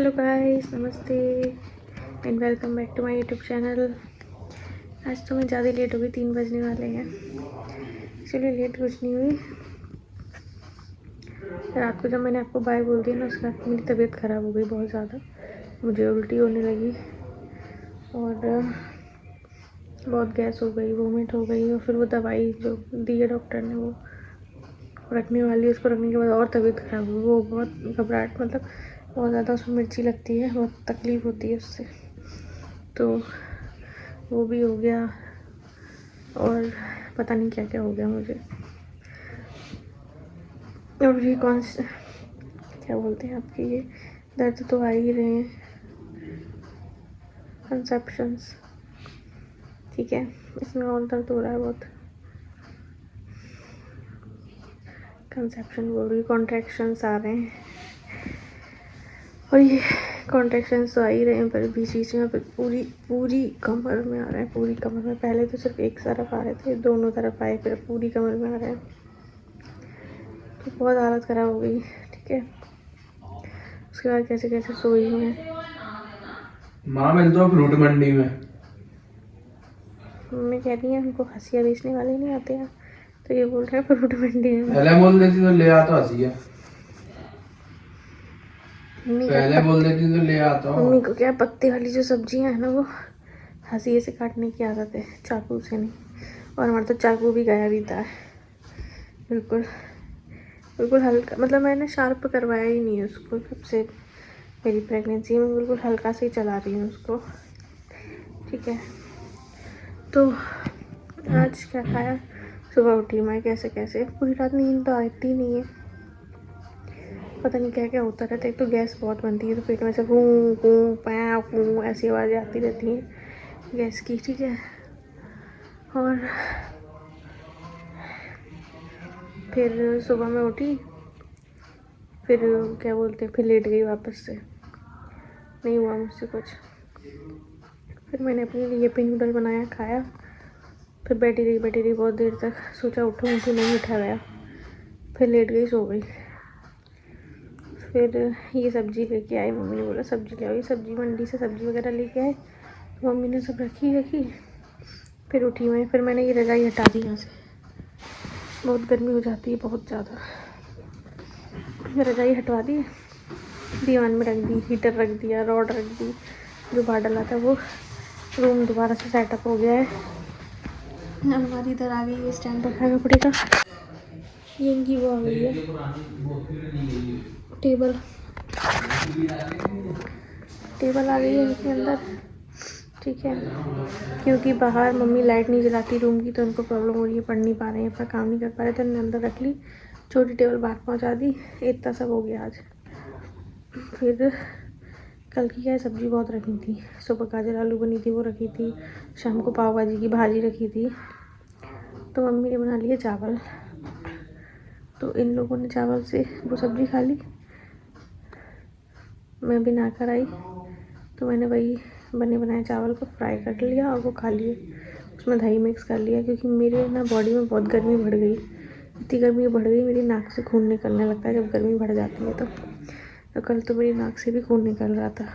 Hello guys, नमस्ते and welcome back to my YouTube channel. आज तो मैं ज़्यादा लेट हो गई, 3 बजने वाले हैं। चलिए लेट कुछ नहीं हुई। रात को जब मैंने आपको बाय बोल दिया ना, उसके बाद मेरी तबीयत ख़राब हो गई बहुत ज़्यादा। मुझे उल्टी होने लगी और बहुत गैस हो गई, वोमिट हो गई। और फिर वो दवाई जो दी है डॉक्टर ने वो रखने वाली है, उसको रखने के बाद और तबीयत ख़राब हुई। वो बहुत घबराहट, मतलब बहुत ज़्यादा उसमें मिर्ची लगती है, बहुत तकलीफ़ होती है उससे, तो वो भी हो गया। और पता नहीं क्या क्या हो गया मुझे। और ये क्या बोलते हैं आपके, ये दर्द तो आ ही रहे हैं, कंसेप्शंस। ठीक है, इसमें और दर्द हो रहा है बहुत। कंसेप्शन बोल रही, कॉन्ट्रैक्शंस आ रहे हैं। और ये कॉन्ट्रैक्शंस तो आ ही रहे हैं, पर बीच बीच में पूरी कमर में आ रहे हैं। पूरी कमर में, पहले तो सिर्फ एक तरफ आ रहे थे, दोनों तरफ आए, फिर पूरी कमर में आ रहे हैं। तो बहुत हालत ख़राब हो गई। ठीक है, उसके बाद कैसे कैसे सोई हूँ मैं। माँ मिल तो फ्रूट मंडी में। मम्मी कह रही है हमको हंसिया बेचने वाले नहीं आते हैं, तो ये बोल रहे हैं फ्रूट मंडी में। पहले बोल देती तो ले आता हंसिया। मम्मी पहले बोल देती तो ले आता हूँ। मम्मी को क्या, पत्ते वाली जो सब्जियां है ना, वो हंसिए से काटने की आदत है, चाकू से नहीं। और हमारा तो चाकू भी गया भी था, बिल्कुल बिल्कुल हल्का, मतलब मैंने शार्प करवाया ही नहीं है उसको। जब से मेरी प्रेगनेंसी में बिल्कुल हल्का से ही चला रही हूँ उसको। ठीक है, तो आज क्या खाया। सुबह उठी मैं कैसे कैसे, पूरी रात नींद तो आती नहीं है, पता नहीं क्या क्या होता रहता है। एक तो गैस बहुत बनती है, तो पेट में से गूँ गूँ पैं गूँ ऐसी आवाज़ें आती रहती हैं गैस की। ठीक है, और फिर सुबह में उठी, फिर क्या बोलते हैं, फिर लेट गई वापस से, नहीं हुआ मुझसे कुछ। फिर मैंने अपने लिए यप्पी नूडल बनाया, खाया। फिर बैठी रही बहुत देर तक, सोचा उठूँ, नहीं उठा गया। फिर लेट गई, सो गई। फिर ये सब्ज़ी लेके आई, मम्मी ने बोला सब्ज़ी ले आओ। ये सब्ज़ी मंडी से सब्ज़ी वगैरह लेके आए, तो मम्मी ने सब रखी। फिर उठी मैं, फिर मैंने ये रज़ाई हटा दी यहाँ से, बहुत गर्मी हो जाती है बहुत ज़्यादा। रज़ाई हटवा दी, दीवान में रख दी, हीटर रख दिया, रॉड रख दी, जो बाहर डला था वो। रूम दोबारा से सेटअप हो गया है। हमारी इधर आ गई है, स्टैंड रखा है कपड़े का। ये इनकी वो आ गई है टेबल आ गई है इनके अंदर। ठीक है, क्योंकि बाहर मम्मी लाइट नहीं जलाती रूम की, तो उनको प्रॉब्लम हो रही है, पढ़ नहीं पा रहे हैं, अपना काम नहीं कर पा रहे, तो उन्होंने अंदर रख ली। छोटी टेबल बाहर पहुंचा दी। इतना सब हो गया आज। फिर कल की क्या सब्ज़ी बहुत रखी थी, सुबह गाजर आलू बनी थी, वो रखी थी। शाम को पाव भाजी की भाजी रखी थी। तो मम्मी ने बना लिए चावल, तो इन लोगों ने चावल से वो सब्ज़ी खा ली। मैं भी नहा कर आई, तो मैंने वही बने बनाए चावल को फ्राई कर लिया और वो खा लिए। उसमें दही मिक्स कर लिया, क्योंकि मेरे ना बॉडी में बहुत गर्मी बढ़ गई। इतनी गर्मी बढ़ गई, मेरी नाक से खून निकलने लगता है जब गर्मी बढ़ जाती है। तो कल तो मेरी नाक से भी खून निकल रहा था,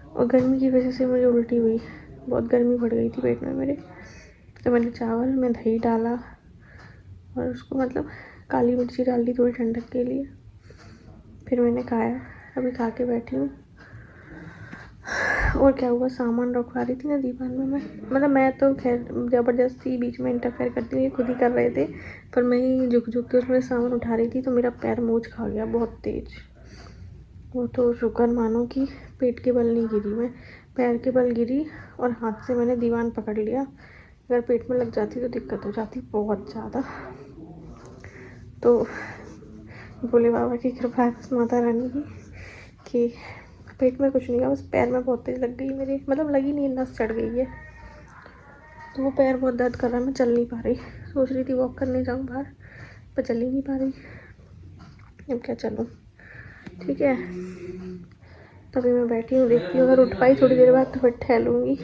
और गर्मी की वजह से मुझे उल्टी हुई। बहुत गर्मी बढ़ गई थी पेट में मेरे। तो मैंने चावल में दही डाला और उसको, मतलब काली मिर्ची डाल दी थोड़ी ठंडक के लिए। फिर मैंने खाया, अभी खा के बैठी हूँ। और क्या हुआ, सामान रखवा रही थी ना दीवान में मैं, मतलब मैं तो खैर ज़बरदस्ती बीच में इंटरफेयर करती हूँ, ये खुद ही कर रहे थे, पर मैं ही झुक के उसमें सामान उठा रही थी, तो मेरा पैर मोच खा गया बहुत तेज। वो तो शुक्र मानो कि पेट के बल नहीं गिरी मैं, पैर के बल गिरी, और हाथ से मैंने दीवान पकड़ लिया। अगर पेट में लग जाती तो दिक्कत हो जाती बहुत ज़्यादा। तो भोले बाबा की कृपा है, बस माता रानी की, कि पेट में कुछ नहीं है, बस पैर में बहुत तेज़ लग गई मेरे, मतलब लगी नहीं, नस चढ़ गई है। तो वो पैर बहुत दर्द कर रहा है, मैं चल नहीं पा रही। सोच रही थी वॉक करने जाऊँ बाहर, पर चल ही नहीं पा रही। अब क्या चलूँ। ठीक है, तभी मैं बैठी हूँ, देखती हूँ, अगर उठ पाई थोड़ी देर बाद तो फिर टहलूँगी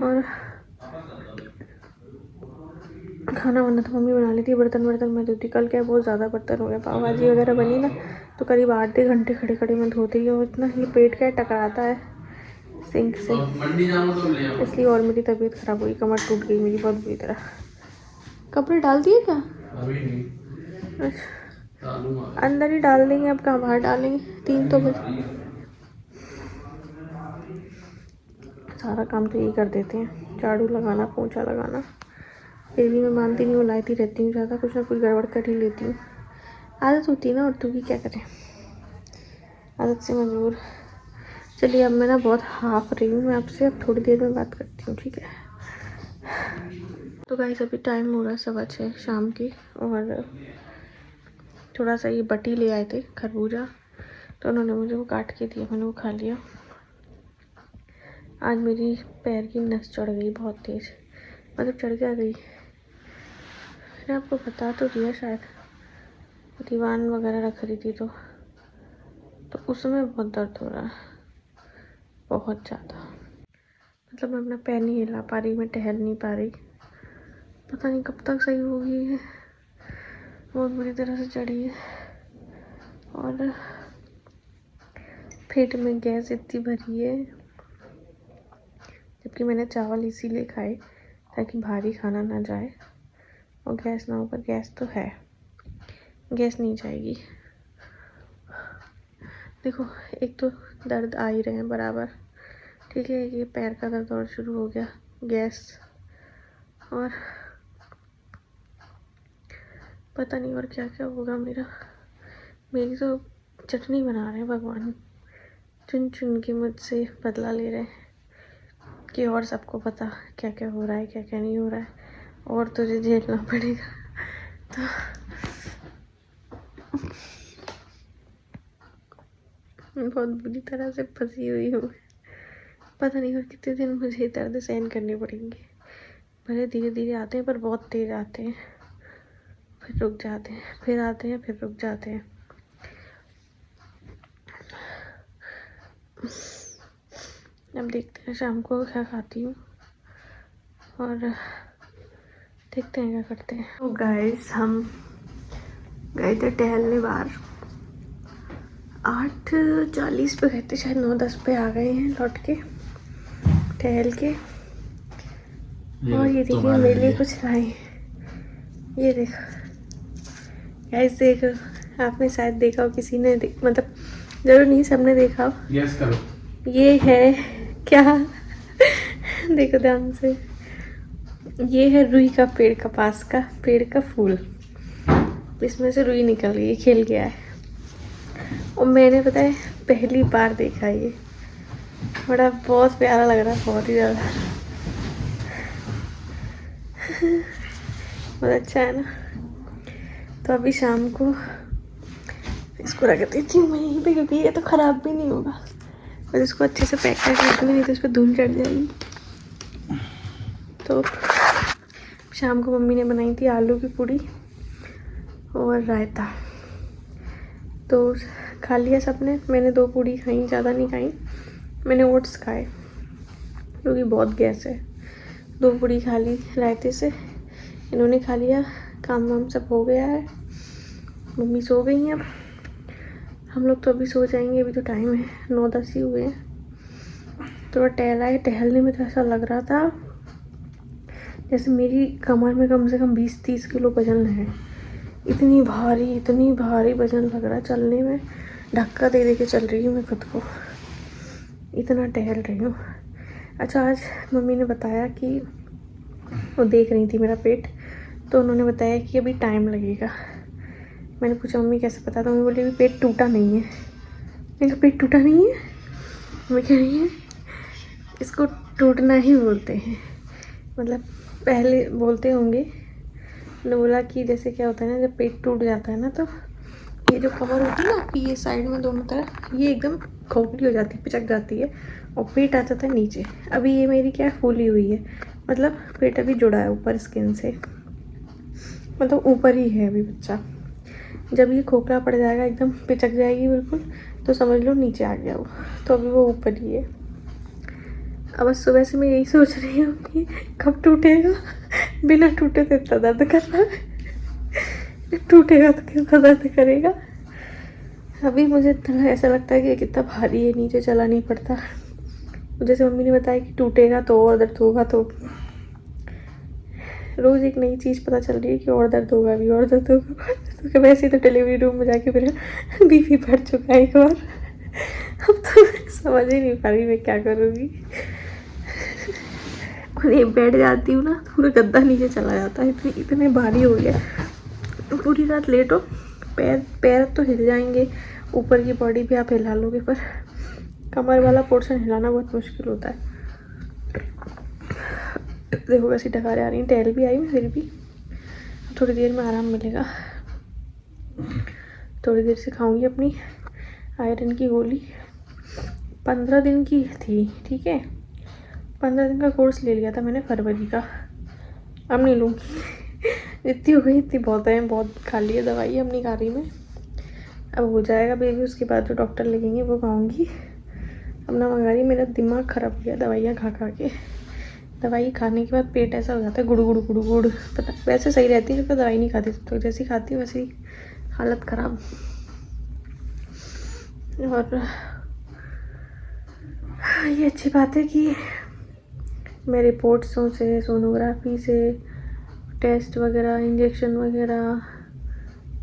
और खाना वाना तो मम्मी बना लेती है, बर्तन मैं धोती। कल क्या बहुत ज़्यादा बर्तन हो गया, पाव भाजी वगैरह बनी ना तो करीब 8 घंटे खड़े मैं धोती हूँ। इतना ये पेट क्या टकराता है सिंक से, इसलिए और मेरी तबीयत ख़राब हुई, कमर टूट गई मेरी बहुत बुरी तरह। कपड़े डाल दिए क्या? अभी नहीं, अच्छा, अंदर ही डाल देंगे, अब कहाँ बाहर डालेंगे, 3 तो बजे। सारा काम तो यही कर देते हैं, झाड़ू लगाना, पोंछा लगाना। फिर भी मैं मानती नहीं हूँ, लाती रहती हूँ ज़्यादा, कुछ ना कुछ गड़बड़ कर ही लेती हूँ। आदत होती है ना औरतों की, क्या करें, आदत से मजबूर। चलिए अब मैं ना बहुत हाफ रही हूँ, मैं आपसे अब थोड़ी देर में बात करती हूँ, ठीक है? तो गाइस अभी टाइम हो रहा है 6:15 शाम की, और थोड़ा सा ये बटी ले आए थे खरबूजा, तो उन्होंने मुझे वो काट के दिया, मैंने वो खा लिया। आज मेरी पैर की नस चढ़ गई बहुत तेज़, मतलब चढ़ क्या गई, मैंने आपको बता तो दिया शायद, दीवान वगैरह रख रही थी तो उसमें बहुत दर्द हो रहा है, बहुत ज़्यादा। मतलब मैं अपना पैर नहीं हिला पा रही, मैं टहल नहीं पा रही, पता नहीं कब तक सही होगी, है बहुत बुरी तरह से चढ़ी है। और पेट में गैस इतनी भरी है, जबकि मैंने चावल इसीलिए खाए ताकि भारी खाना ना जाए और गैस ना हो, पर गैस तो है, गैस नहीं जाएगी। देखो एक तो दर्द आ ही रहे हैं बराबर, ठीक है, ये पैर का दर्द और शुरू हो गया, गैस, और पता नहीं और क्या क्या होगा मेरी तो चटनी बना रहे हैं भगवान, चुन चुन के मुझसे बदला ले रहे हैं कि और सबको पता क्या क्या हो रहा है, क्या क्या नहीं हो रहा है, और तुझे झेलना पड़ेगा। तो बहुत बुरी तरह से फंसी हुई हूँ, पता नहीं और कितने दिन मुझे दर्द सहन करने पड़ेंगे। भले धीरे धीरे आते हैं पर बहुत तेज आते हैं, फिर रुक जाते हैं, फिर आते हैं, फिर रुक जाते हैं। अब देखते हैं शाम को क्या खाती हूँ और देखते हैं क्या करते हैं। तो गाइस हम गए थे टहलने बाहर, 8:40 पे गए थे, शायद 9:10 पे आ गए हैं लौट के टहल के। और ये देखिए मेरे लिए कुछ लाए, ये देखो गाइस, देखो आपने शायद देखा हो, किसी ने मतलब जरूर नहीं, सबने देखा हो। यस करो, ये है क्या देखो ध्यान से, ये है रुई का पेड़, कपास का पेड़ का फूल, इसमें से रुई निकल गई, खिल गया है, और मैंने पता है पहली बार देखा ये, बड़ा बहुत प्यारा लग रहा है, बहुत ही ज़्यादा बहुत अच्छा है ना। तो अभी शाम को इसको रख देती हूँ मैं यहीं पे, क्योंकि ये तो ख़राब भी नहीं होगा, और इसको अच्छे से पैक करके रखूँगी, नहीं तो इस पर धूल चढ़ जाएगी। तो शाम को मम्मी ने बनाई थी आलू की पूड़ी और रायता, तो खा लिया सबने, मैंने 2 पूड़ी खाई, ज़्यादा नहीं खाई, मैंने ओट्स खाए क्योंकि बहुत गैस है। 2 पूड़ी खा ली रायते से, इन्होंने खा लिया, काम वाम सब हो गया है, मम्मी सो गई हैं, अब हम लोग तो अभी सो जाएंगे, अभी तो टाइम है 9:10 ही हुए हैं। थोड़ा टहलने में तो ऐसा लग रहा था जैसे मेरी कमर में कम से कम 20-30 किलो वजन है, इतनी भारी वजन लग रहा है, चलने में धक्का दे के चल रही हूँ मैं खुद को, इतना टहल रही हूँ। अच्छा, आज मम्मी ने बताया कि वो देख रही थी मेरा पेट, तो उन्होंने बताया कि अभी टाइम लगेगा। मैंने पूछा मम्मी कैसे पता, तो मम्मी बोली अभी पेट टूटा नहीं है। मैंने कहा पेट टूटा नहीं है, मम्मी कह रही है इसको टूटना ही बोलते हैं, मतलब पहले बोलते होंगे। मैंने बोला कि जैसे क्या होता है ना, जब पेट टूट जाता है ना, तो ये जो कमर होती है ना आपकी, ये साइड में दोनों तरफ, ये एकदम खोखली हो जाती है, पिचक जाती है, और पेट आ जाता है नीचे। अभी ये मेरी क्या फूली हुई है, मतलब पेट अभी जुड़ा है ऊपर स्किन से, मतलब ऊपर ही है अभी बच्चा। जब ये खोखला पड़ जाएगा, एकदम पिचक जाएगी बिल्कुल, तो समझ लो नीचे आ गया वो, तो अभी वो ऊपर ही है। अब बस सुबह से मैं यही सोच रही हूँ कि कब टूटेगा। बिना टूटे तो इतना दर्द कर रहा है, टूटेगा तो कितना दर्द करेगा। अभी मुझे इतना ऐसा लगता है कि कितना भारी है, नीचे चला नहीं पड़ता। जैसे मम्मी ने बताया कि टूटेगा तो और दर्द होगा, तो रोज़ एक नई चीज़ पता चल रही है कि और दर्द होगा, अभी और दर्द होगा। तो वैसे ही तो डिलीवरी रूम में जाके मेरा बीपी बढ़ चुका है एक बार। अब तो समझ ही नहीं पा रही मैं क्या करूँगी। और एक बैठ जाती हूँ ना, पूरा गद्दा नीचे चला जाता है, इतने भारी हो गया। पूरी रात लेटो, पैर तो हिल जाएंगे, ऊपर की बॉडी भी आप हिला लोगे, पर कमर वाला पोर्शन हिलाना बहुत मुश्किल होता है। देखो कैसी डकारें आ रही हैं, टहल भी आई मैं, फिर भी थोड़ी देर में आराम मिलेगा। थोड़ी देर से खाऊंगी अपनी आयरन की गोली। 15 दिन की थी, ठीक है, 15 दिन का कोर्स ले लिया था मैंने फरवरी का। अब नहीं लूँगी, इतनी हो गई, इतनी बहुत है, बहुत खा ली है दवाई, अब नहीं खा रही मैं। अब हो जाएगा बेबी, उसके बाद जो डॉक्टर लगेंगे वो खाऊंगी। अब ना मंगा रही, मेरा दिमाग ख़राब हो गया दवाइयाँ खा खा के। दवाई खाने के बाद पेट ऐसा हो जाता है गुड़ गुड़ गुड़ गुड़, पता वैसे सही रहती है जब दवाई नहीं खाती, तो जैसी खाती हूँ वैसी हालत ख़राब। और ये अच्छी बात है कि मैं रिपोर्ट्सों से, सोनोग्राफी से, टेस्ट वगैरह, इंजेक्शन वगैरह,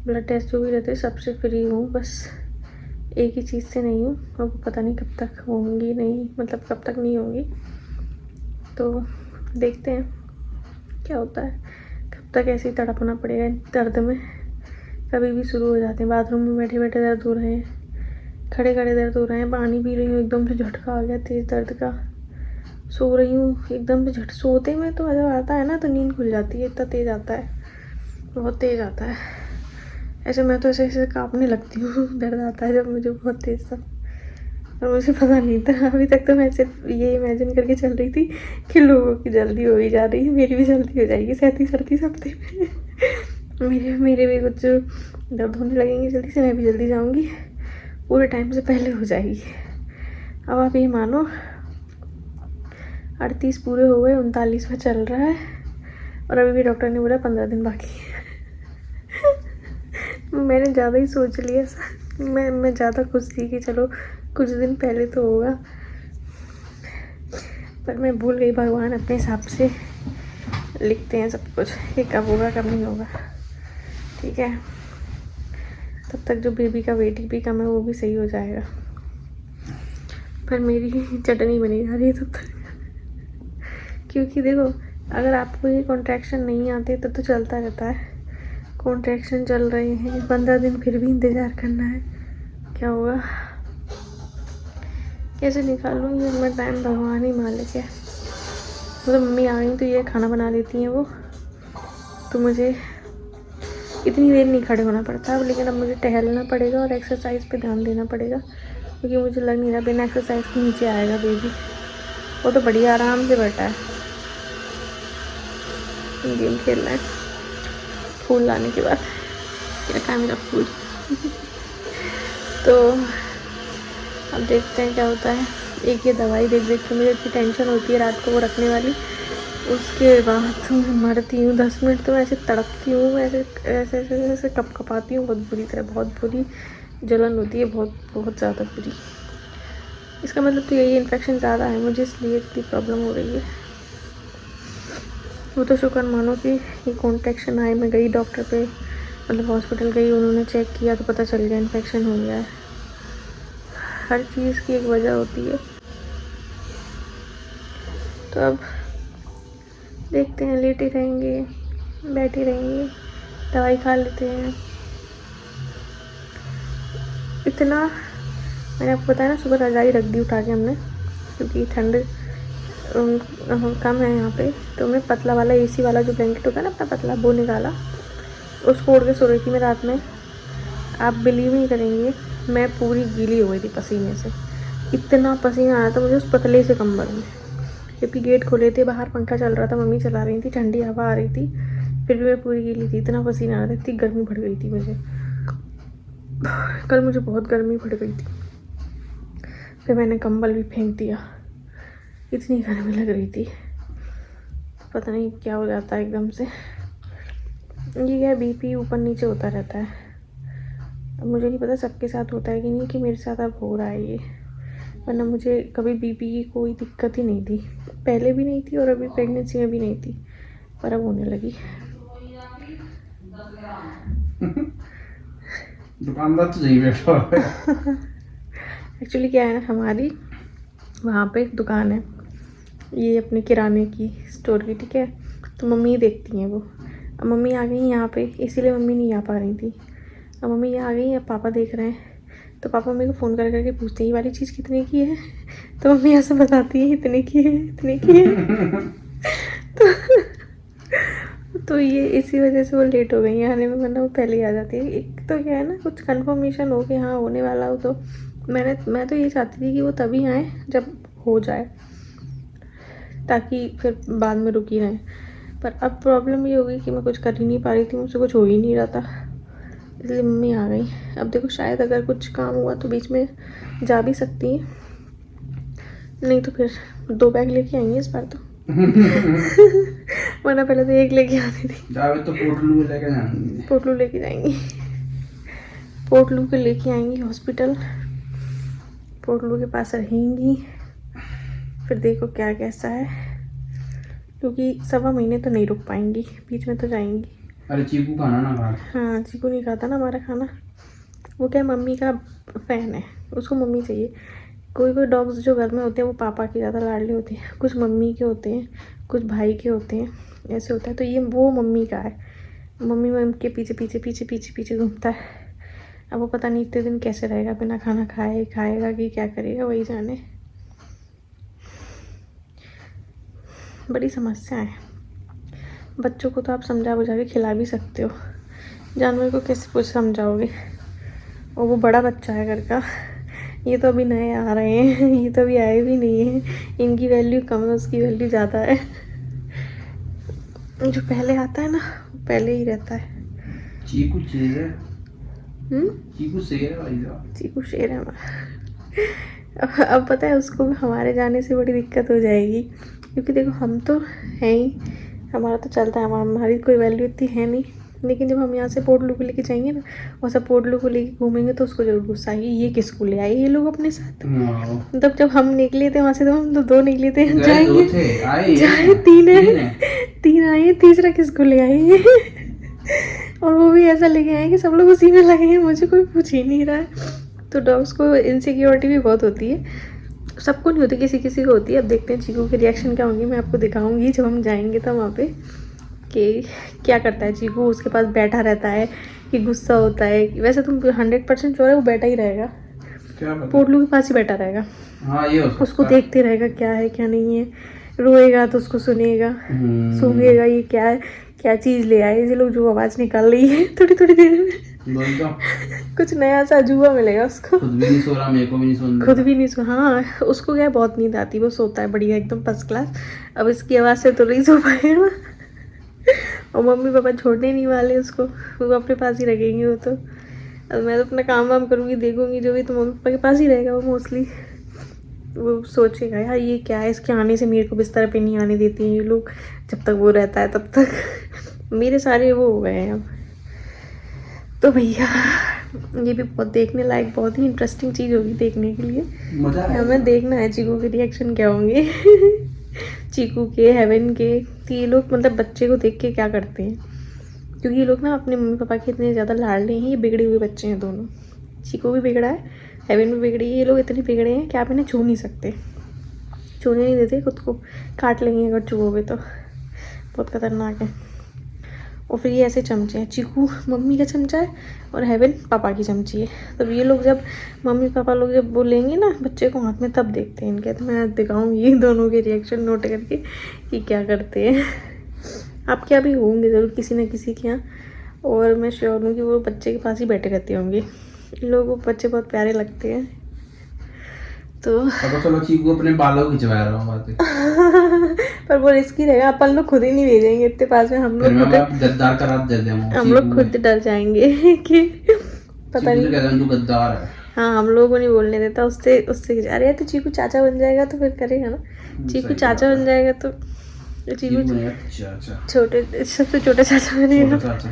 ब्लड टेस्ट जो भी रहते हैं सबसे फ्री हूँ। बस एक ही चीज़ से नहीं हूँ, और वो पता नहीं कब तक होंगी, नहीं मतलब कब तक नहीं होंगी, तो देखते हैं क्या होता है। कब तक ऐसे ही तड़पना पड़ेगा दर्द में। कभी भी शुरू हो जाते हैं, बाथरूम में बैठे बैठे दर्द हो रहे हैं, खड़े खड़े दर्द हो रहे हैं, पानी पी रही हूँ एकदम से झटका आ गया तेज़ दर्द का, सो रही हूँ एकदम से सोते में तो जब आता है ना तो नींद खुल जाती है, इतना तेज़ आता है, बहुत तेज़ आता है। ऐसे मैं तो ऐसे काँपने लगती हूँ, दर्द आता है जब मुझे बहुत तेज़ सा, और मुझे पता नहीं था। अभी तक तो मैं सिर्फ ये इमेजिन करके चल रही थी कि लोगों की जल्दी हो ही जा रही है, मेरी भी जल्दी हो जाएगी 37 हफ्ते में। मेरे भी कुछ दर्द होने लगेंगे जल्दी से, मैं भी जल्दी जाऊँगी, पूरे टाइम से पहले हो जाएगी। अब आप ये मानो 38 पूरे हो गए, 39वां चल रहा है, और अभी भी डॉक्टर ने बोला 15 दिन बाकी है। मैंने ज़्यादा ही सोच लिया, मैं ज़्यादा खुश थी कि चलो कुछ दिन पहले तो होगा, पर मैं भूल गई, भगवान अपने हिसाब से लिखते हैं सब कुछ, कि कब होगा कब नहीं होगा, ठीक है। तब तक जो बेबी का वेट भी कम है वो भी सही हो जाएगा, पर मेरी चटनी बनी जा रही है तब तक। क्योंकि देखो, अगर आपको ये कॉन्ट्रैक्शन नहीं आते तब तो चलता रहता है, कॉन्ट्रैक्शन चल रहे हैं 15 दिन, फिर भी इंतज़ार करना है, क्या होगा, कैसे निकालूँ ये मैं टाइम, भगवान ही मालिक है। मतलब मम्मी आ गई तो ये खाना बना लेती हैं वो, तो मुझे इतनी देर नहीं खड़े होना पड़ता अब, लेकिन अब मुझे टहलना पड़ेगा और एक्सरसाइज पे ध्यान देना पड़ेगा, क्योंकि मुझे लग नहीं रहा बिना एक्सरसाइज के नीचे आएगा बेबी। वो तो बढ़िया आराम से बैठा है, गेम खेल रहा है फूल लाने के बाद। क्या है मेरा फूल। तो अब देखते हैं क्या होता है। एक ये दवाई देख देख के मुझे इतनी टेंशन होती है रात को वो रखने वाली, उसके बाद तो मैं मरती हूँ। 10 मिनट तो मैं ऐसे तड़पती हूँ, ऐसे ऐसे ऐसे ऐसे कपकपाती हूँ बहुत बुरी तरह, बहुत बुरी जलन होती है, बहुत बहुत ज़्यादा बुरी। इसका मतलब तो यही इन्फेक्शन ज़्यादा है मुझे, इसलिए इतनी प्रॉब्लम हो रही है। वो तो शुक्र मानो कि ये कॉन्ट्रैक्शन आए, मैं गई डॉक्टर पे, मतलब हॉस्पिटल गई, उन्होंने चेक किया तो पता चल गया इन्फेक्शन हो गया है। हर चीज़ की एक वजह होती है। तो अब देखते हैं, लेटे रहेंगे, बैठे रहेंगे, दवाई खा लेते हैं। इतना मैंने आपको बताया ना, सुबह रजाई रख दी उठा के हमने, क्योंकि ठंड कम है यहाँ पे, तो हमने पतला वाला एसी वाला जो ब्लैंकेट होता है ना अपना पतला, वो निकाला, उसको ओढ़ के सो रही थी मैं रात में। आप बिलीव नहीं करेंगे, मैं पूरी गीली हो गई थी पसीने से, इतना पसीना आ रहा था मुझे उस पतले से कंबल में, क्योंकि गेट खोले थे, बाहर पंखा चल रहा था, मम्मी चला रही थी, ठंडी हवा आ रही थी, फिर भी मैं पूरी गीली थी, इतना पसीना आ रहा था, इतनी गर्मी बढ़ गई थी मुझे। कल मुझे बहुत गर्मी बढ़ गई थी, फिर मैंने कंबल भी फेंक दिया। इतनी गर्मी लग रही थी, पता नहीं क्या हो जाता है एकदम से। ये क्या बीपी ऊपर नीचे होता रहता है। अब मुझे नहीं पता सबके साथ होता है कि नहीं, कि मेरे साथ अब हो रहा है ये, वरना मुझे कभी बीपी की कोई दिक्कत ही नहीं थी, पहले भी नहीं थी और अभी प्रेगनेंसी में भी नहीं थी, पर अब होने लगी। दुकानदार तो नहीं बैठा हुआ है। एक्चुअली क्या है ना, हमारी वहाँ पे दुकान है ये अपने किराने की स्टोर की, ठीक है, तो मम्मी ही देखती हैं वो। अब मम्मी आ गई यहाँ पे, इसीलिए मम्मी नहीं आ पा रही थी। अब मम्मी यहाँ आ गई, अब पापा देख रहे हैं, तो पापा मेरे को फ़ोन कर करके पूछते हैं ये वाली चीज़ कितने की है, तो मम्मी ऐसे बताती है इतने की है, इतने की है। तो ये इसी वजह से वो लेट हो गई आने में, वरना वो पहले ही आ जाती है। एक तो क्या है ना, कुछ कंफर्मेशन हो कि हाँ होने वाला हो, तो मैं तो ये चाहती थी कि वो तभी आए जब हो जाए, ताकि फिर बाद में रुकी रहें। पर अब प्रॉब्लम ये हो गई कि मैं कुछ कर ही नहीं पा रही थी, मुझसे कुछ हो ही नहीं रहा था, इसलिए मम्मी आ गई। अब देखो शायद अगर कुछ काम हुआ तो बीच में जा भी सकती हैं, नहीं तो फिर 2 बैग लेके आएंगे इस बार तो। वरना पहले तो 1 लेके आती थी। जावे तो पोटलू लेके जाएंगे। पोटलू लेके जाएंगी, पोटलू के लेके आएंगी हॉस्पिटल, पोटलू के पास रहेंगी, फिर देखो क्या कैसा है, क्योंकि 1.25 महीने तो नहीं रुक पाएंगी, बीच में तो जाएंगी। अरे चीकू खाना ना खा। हाँ चीकू नहीं खाता ना हमारा खाना, वो क्या मम्मी का फ़ैन है, उसको मम्मी चाहिए। कोई कोई डॉग्स जो घर में होते हैं वो पापा के ज़्यादा लाडले होते हैं, कुछ मम्मी के होते हैं, कुछ भाई के होते हैं, ऐसे होता है। तो ये वो मम्मी का है, मम्मी में के पीछे पीछे पीछे पीछे पीछे घूमता है। अब वो पता नहीं इतने दिन कैसे रहेगा बिना खाना खाए, खाएगा कि क्या करेगा वही जाने। बड़ी समस्या है। बच्चों को तो आप समझा बुझा के खिला भी सकते हो, जानवर को कैसे कुछ समझाओगे। और वो बड़ा बच्चा है घर का, ये तो अभी नए आ रहे हैं, ये तो अभी आए भी नहीं हैं, इनकी वैल्यू कम है, उसकी वैल्यू ज़्यादा है। जो पहले आता है ना वो पहले ही रहता है। चीकू शेर है। चीकू शेर है भाई साहब। चीकू शेर है हमारा। अब पता है उसको हमारे जाने से बड़ी दिक्कत हो जाएगी, क्योंकि देखो हम तो हैं ही, हमारा तो चलता है, हमारी कोई वैल्यू इतनी है नहीं, लेकिन जब हम यहाँ से पोटलू को लेके जाएंगे ना और सब पोटलू को लेके घूमेंगे तो उसको जरूर गुस्सा आएगी, ये किसको ले आए ये लोग अपने साथ। मतलब जब हम निकले थे वहाँ से, तो हम तो 2 निकले थे, जाएंगे जाए 3 है, 3 आए, तीसरा किसको ले आए। और वो भी ऐसा लेके आए कि सब लोग उसी में लगे हैं, मुझे कोई पूछ ही नहीं रहा है। तो डॉग्स को इनसिक्योरिटी भी बहुत होती है, सबको नहीं होती, किसी किसी को होती है। अब देखते हैं चीकू के रिएक्शन क्या होंगे, मैं आपको दिखाऊंगी जब हम जाएंगे तो वहाँ पे, कि क्या करता है चीकू। उसके पास बैठा रहता है कि गुस्सा होता है, वैसे तुम 100% श्योर है वो बैठा ही रहेगा, पोटलू के पास ही बैठा रहेगा। हाँ ये उसको देखते रहेगा क्या है क्या नहीं है, रोएगा तो उसको सुनेगा, सूंघेगा ये क्या है, क्या चीज़ ले आए ये लोग जो आवाज़ निकाल रही है थोड़ी थोड़ी देर में। कुछ नया सा अजूबा मिलेगा उसको। खुद भी नहीं सो रहा, मेरे को भी नहीं सोना। खुद भी नहीं सो, हाँ उसको क्या बहुत नींद आती है, वो सोता है बढ़िया एकदम फर्स्ट क्लास। अब इसकी आवाज़ से तो नहीं सो पाएगा ना। और मम्मी पापा छोड़ने नहीं वाले उसको, वो अपने पास ही रखेंगे वो तो। अब मैं तो अपना काम वाम करूँगी, देखूँगी जो भी, तो मम्मी पापा के पास ही रहेगा वो मोस्टली। वो सोचेगा यार ये क्या है, इसके आने से मेरे को बिस्तर पे नहीं आने देती हैं ये लोग, जब तक वो रहता है तब तक। मेरे सारे वो हो गए हैं अब तो। भैया ये भी बहुत देखने लायक, बहुत ही इंटरेस्टिंग चीज़ होगी देखने के लिए। हमें देखना है चीकू के रिएक्शन क्या होंगे। चीकू के, हेवन के, तो ये लोग मतलब बच्चे को देख के क्या करते हैं, क्योंकि ये लोग ना अपने मम्मी पापा के इतने ज़्यादा लाडले हैं, ये बिगड़े हुए बच्चे हैं दोनों। चीकू भी बिगड़ा है, हेवन भी बिगड़ी है, ये लोग इतने बिगड़े हैं कि आप इन्हें छू नहीं सकते, छूने नहीं देते, खुद को काट लेंगे अगर छूओगे तो, बहुत खतरनाक है। और फिर ये ऐसे चमचे हैं, चीकू मम्मी का चमचा है और हेवन पापा की चमची है। तो ये लोग जब मम्मी पापा लोग जब बोलेंगे ना बच्चे को हाथ में, तब देखते हैं इनके। तो मैं दिखाऊंगी दोनों के रिएक्शन नोट करके कि क्या करते हैं। आपके यहाँ भी होंगे ज़रूर किसी न किसी के यहाँ, और मैं श्योर हूँ कि वो बच्चे के पास ही बैठे रहते होंगे। इन लोगों को बच्चे बहुत प्यारे लगते हैं। तो चलो चीकू अपने बालों को खिंचवा रहा हूँ बातें। पर वो रिस्की रहेगा, अपन लोग खुद ही नहीं भेजेंगे इतने पास में, हम लोग खुद डर जाएंगे कि पता नहीं तू गद्दार है। हाँ, हम लोगों को नहीं बोलने देता, उससे उससे अरे तो चीकू चाचा बन जाएगा तो फिर करेगा ना। चीकू सही चाचा बात बन है। जाएगा तो चीकू चीकू बनेगा चाचा, छोटे सबसे छोटा चाचा बनेगा। छोटा चाचा।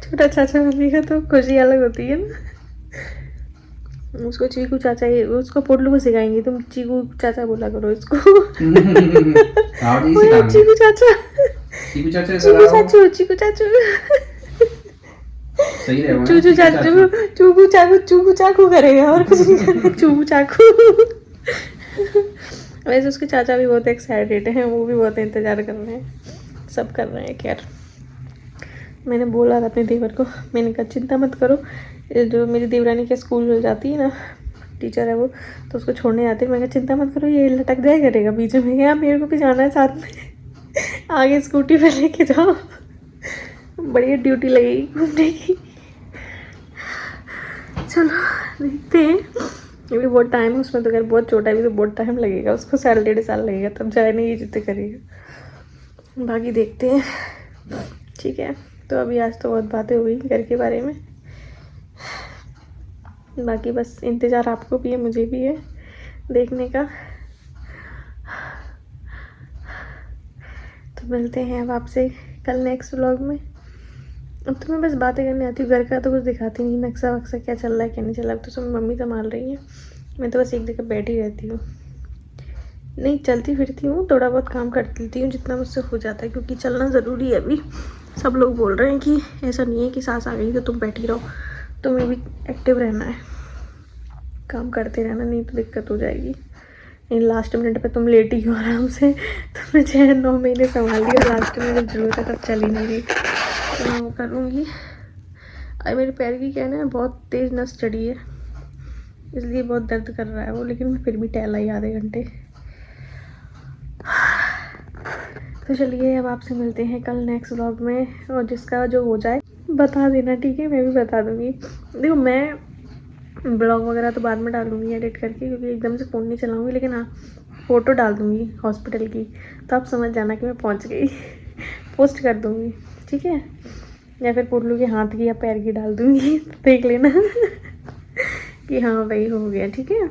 छोटा चाचा बनेगा तो खुशी अलग होती है ना। उसको चीकू चाचा ही, उसको पोटलू को सिखाएंगे, तुम चीकू चाचा बोला करो इसको। हाँ जी, ओए सिखाएंगे। चीकू चाचा, चीकू चाचा चीकू कराओ। चाचू, चीकू चाचू, सही रहेगा ना, चूचू चीकू चाचू, चूकू चाकू, चूकू चाकू करेगा और कुछ नहीं करेगा, चूकू चाकू। वैसे उसके चाचा भी बहुत एक्साइटेड हैं, वो भी बहुत इंतजार कर रहे हैं, सब कर रहे हैं। खैर मैंने बोला था अपने देवर को, मैंने कहा चिंता मत करो, ये जो मेरी देवरानी के स्कूल जाती है ना, टीचर है वो, तो उसको छोड़ने जाती है। मैं कहा चिंता मत करो, ये लटक जाया करेगा बीच में, क्या मेरे को भी जाना है साथ में। आगे स्कूटी पे लेके जाओ, बढ़िया ड्यूटी लगेगी घूमने की। चलो देखते हैं, अभी बहुत टाइम है उसमें, तो अगर बहुत छोटा है अभी तो बहुत टाइम लगेगा उसको, 1.5 साल लगेगा, तब जाए नहीं ये जितने करेगा। बाकी देखते हैं, ठीक है। तो अभी आज तो बहुत बातें हुई घर के बारे में, बाकी बस इंतज़ार आपको भी है, मुझे भी है देखने का। तो मिलते हैं अब आपसे कल नेक्स्ट व्लॉग में। अब तो मैं बस बातें करने आती हूँ, घर का तो कुछ दिखाती नहीं, नक्शा वक्शा क्या चल रहा है क्या नहीं चल रहा, अब तो सब मम्मी संभाल रही है, मैं तो बस एक जगह बैठी रहती हूँ। नहीं चलती फिरती हूँ, थोड़ा बहुत काम कर लेती हूँ जितना मुझसे हो जाता है, क्योंकि चलना ज़रूरी है अभी। सब लोग बोल रहे हैं कि ऐसा नहीं है कि सास आ गई तो तुम बैठी रहो, तुम्हें भी एक्टिव रहना है, काम करते रहना, नहीं तो दिक्कत हो जाएगी। इन लास्ट मिनट पे तुम लेट ही हो आराम से, तुमने 6-9 महीने संभाल लिया, लास्ट में जब जरूरत है तब चल ही नहीं रही, तो मैं वो करूँगी। अरे मेरे पैर की क्या है ना, बहुत तेज़ नस चढ़ी है, इसलिए बहुत दर्द कर रहा है वो, लेकिन मैं फिर भी टहला ही आधे घंटे। तो चलिए अब आपसे मिलते हैं कल नेक्स्ट व्लॉग में, और जिसका जो हो जाए बता देना, ठीक है, मैं भी बता दूँगी। देखो मैं ब्लॉग वगैरह तो बाद में डालूँगी एडिट करके, क्योंकि एकदम से फ़ोन नहीं चलाऊँगी, लेकिन हाँ फ़ोटो डाल दूँगी हॉस्पिटल की, तो आप समझ जाना कि मैं पहुँच गई। पोस्ट कर दूँगी, ठीक है, या फिर पोटलू के हाथ की या पैर की डाल दूँगी, देख लेना कि हाँ भाई हो गया, ठीक है।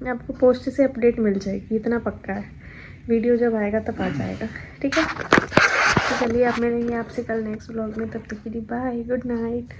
आपको पोस्ट से अपडेट मिल जाएगी, इतना पक्का है, वीडियो जब आएगा तब आ जाएगा, ठीक है। तो चलिए अब मिलेंगे आपसे कल नेक्स्ट व्लॉग में, तब तक के लिए बाय, गुड नाइट।